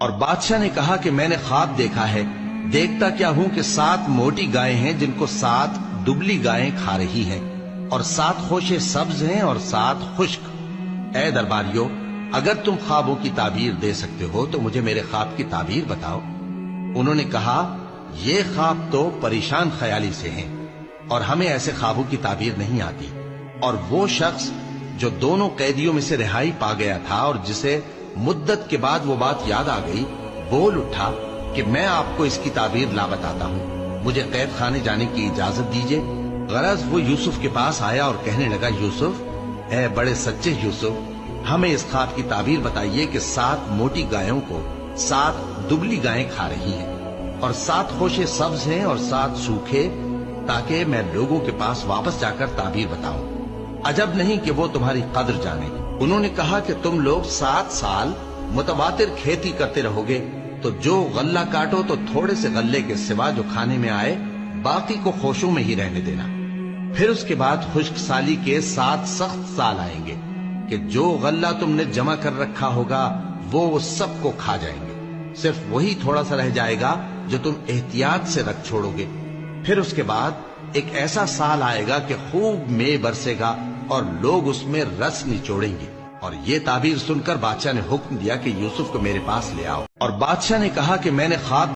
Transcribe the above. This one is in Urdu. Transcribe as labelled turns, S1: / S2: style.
S1: اور بادشاہ نے کہا کہ میں نے خواب دیکھا ہے، دیکھتا کیا ہوں کہ 7 موٹی گائیں ہیں جن کو 7 دبلی گائیں کھا رہی ہیں، اور 7 خوشے سبز ہیں اور 7 خشک۔ اے درباریو، اگر تم خوابوں کی تعبیر دے سکتے ہو تو مجھے میرے خواب کی تعبیر بتاؤ۔ انہوں نے کہا، یہ خواب تو پریشان خیالی سے ہیں اور ہمیں ایسے خوابوں کی تعبیر نہیں آتی۔ اور وہ شخص جو دونوں قیدیوں میں سے رہائی پا گیا تھا اور جسے مدت کے بعد وہ بات یاد آ گئی، بول اٹھا کہ میں آپ کو اس کی تعبیر لا بتاتا ہوں، مجھے قید خانے جانے کی اجازت دیجیے۔ غرض وہ یوسف کے پاس آیا اور کہنے لگا، یوسف، اے بڑے سچے یوسف، ہمیں اس خواب کی تعبیر بتائیے کہ 7 موٹی گایوں کو 7 دبلی گائیں کھا رہی ہیں، اور 7 خوشے سبز ہیں اور 7 سوکھے، تاکہ میں لوگوں کے پاس واپس جا کر تعبیر بتاؤں۔ عجب نہیں کہ وہ تمہاری قدر جانے۔ انہوں نے کہا کہ تم لوگ 7 سال متواتر کھیتی کرتے رہو گے، تو جو غلہ کاٹو تو تھوڑے سے غلے کے سوا جو کھانے میں آئے باقی کو خوشوں میں ہی رہنے دینا۔ پھر اس کے بعد خشک سالی کے 7 سخت سال آئیں گے کہ جو غلہ تم نے جمع کر رکھا ہوگا وہ سب کو کھا جائیں گے، صرف وہی تھوڑا سا رہ جائے گا جو تم احتیاط سے رکھ چھوڑو گے۔ پھر اس کے بعد ایک ایسا سال آئے گا کہ خوب مے برسے گا اور لوگ اس میں رس نچوڑیں گے۔ اور یہ تعبیر سن کر بادشاہ نے حکم دیا کہ یوسف کو میرے پاس لے آؤ۔ اور بادشاہ نے کہا کہ میں نے خواب